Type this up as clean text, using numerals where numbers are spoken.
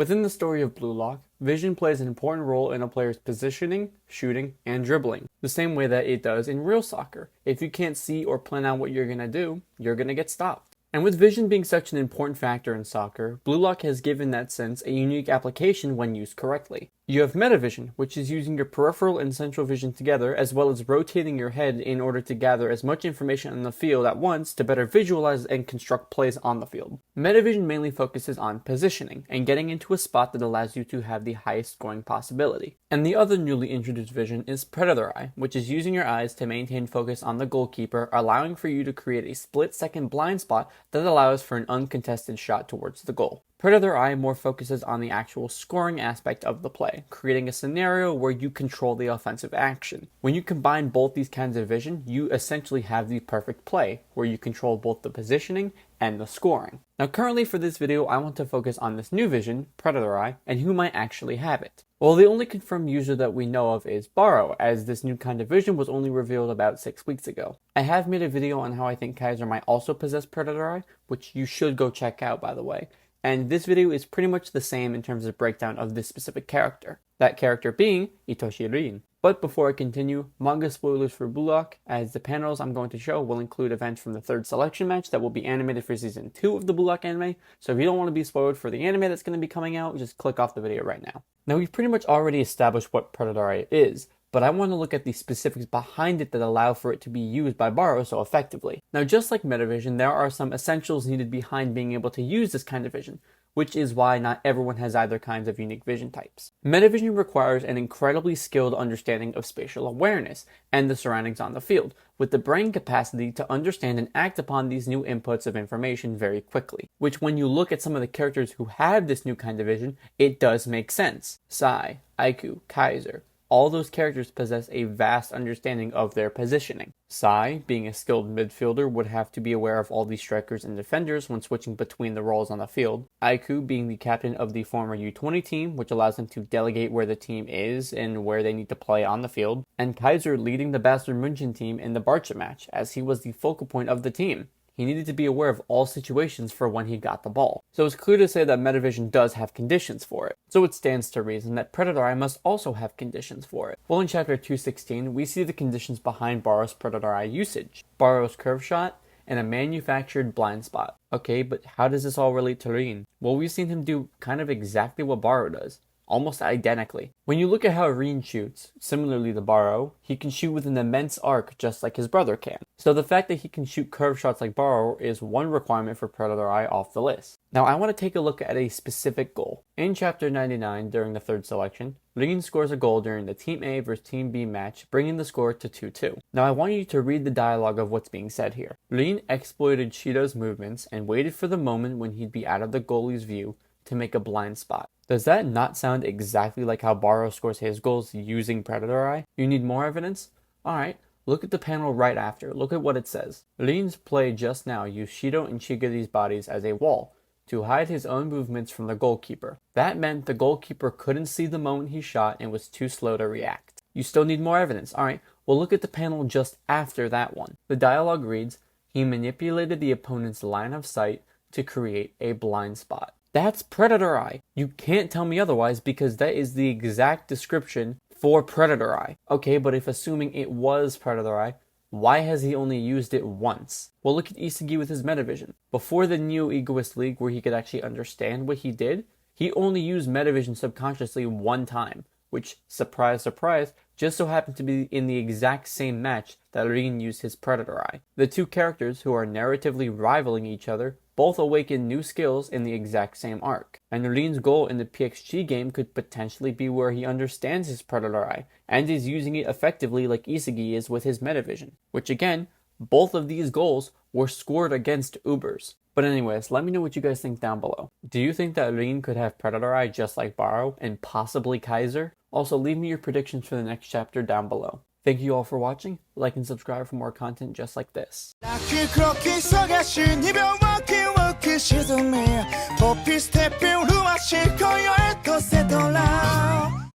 Within the story of Blue Lock, vision plays an important role in a player's positioning, shooting, and dribbling, the same way that it does in real soccer. If you can't see or plan out what you're going to do, you're going to get stopped. And with vision being such an important factor in soccer, Blue Lock has given that sense a unique application when used correctly. You have metavision, which is using your peripheral and central vision together, as well as rotating your head in order to gather as much information on the field at once to better visualize and construct plays on the field. Metavision mainly focuses on positioning and getting into a spot that allows you to have the highest scoring possibility. And the other newly introduced vision is Predator Eye, which is using your eyes to maintain focus on the goalkeeper, allowing for you to create a split-second blind spot that allows for an uncontested shot towards the goal. Predator Eye more focuses on the actual scoring aspect of the play, creating a scenario where you control the offensive action. When you combine both these kinds of vision, you essentially have the perfect play, where you control both the positioning and the scoring. Now currently for this video, I want to focus on this new vision, Predator Eye, and who might actually have it. Well, the only confirmed user that we know of is Barou, as this new kind of vision was only revealed about 6 weeks ago. I have made a video on how I think Kaiser might also possess Predator Eye, which you should go check out, by the way. And this video is pretty much the same in terms of breakdown of this specific character. That character being Itoshi Rin. But before I continue, manga spoilers for Blue Lock, as the panels I'm going to show will include events from the third selection match that will be animated for season 2 of the Blue Lock anime, so if you don't want to be spoiled for the anime that's going to be coming out, just click off the video right now. Now we've pretty much already established what Predator Eye is, but I want to look at the specifics behind it that allow for it to be used by Barou so effectively. Now just like metavision, there are some essentials needed behind being able to use this kind of vision, which is why not everyone has either kinds of unique vision types. Metavision requires an incredibly skilled understanding of spatial awareness and the surroundings on the field, with the brain capacity to understand and act upon these new inputs of information very quickly. Which when you look at some of the characters who have this new kind of vision, it does make sense. Sae, Aiku, Kaiser. All those characters possess a vast understanding of their positioning. Sae, being a skilled midfielder, would have to be aware of all the strikers and defenders when switching between the roles on the field. Aiku, being the captain of the former U20 team, which allows him to delegate where the team is and where they need to play on the field. And Kaiser leading the Bayern München team in the Barca match, as he was the focal point of the team. He needed to be aware of all situations for when he got the ball. So it's clear to say that metavision does have conditions for it. So it stands to reason that Predator Eye must also have conditions for it. Well, in chapter 216, we see the conditions behind Barou's Predator Eye usage. Barou's curve shot, and a manufactured blind spot. Okay, but how does this all relate to Rin? Well, we've seen him do kind of exactly what Barou does. Almost identically. When you look at how Rin shoots, similarly to Barou, he can shoot with an immense arc just like his brother can. So the fact that he can shoot curve shots like Barou is one requirement for Predator Eye off the list. Now I want to take a look at a specific goal. In chapter 99, during the third selection, Rin scores a goal during the Team A versus Team B match, bringing the score to 2-2. Now I want you to read the dialogue of what's being said here. Rin exploited Shido's movements and waited for the moment when he'd be out of the goalie's view to make a blind spot. Does that not sound exactly like how Barou scores his goals using Predator Eye? You need more evidence? Alright, look at the panel right after. Look at what it says. Rin's play just now used Shido and Chigiri's bodies as a wall to hide his own movements from the goalkeeper. That meant the goalkeeper couldn't see the moment he shot and was too slow to react. You still need more evidence. Alright, well look at the panel just after that one. The dialogue reads, he manipulated the opponent's line of sight to create a blind spot. That's Predator Eye. You can't tell me otherwise because that is the exact description for Predator Eye. Okay, but if assuming it was Predator Eye, why has he only used it once? Well, look at Isagi with his metavision. Before the Neo Egoist League, where he could actually understand what he did, he only used metavision subconsciously one time, which, surprise, surprise, just so happened to be in the exact same match that Rin used his Predator Eye. The two characters, who are narratively rivaling each other, both awaken new skills in the exact same arc. And Rin's goal in the PXG game could potentially be where he understands his Predator Eye, and is using it effectively like Isagi is with his metavision. Which again, both of these goals were scored against Ubers. But anyways, let me know what you guys think down below. Do you think that Rin could have Predator Eye just like Barou, and possibly Kaiser? Also, leave me your predictions for the next chapter down below. Thank you all for watching. Like and subscribe for more content just like this.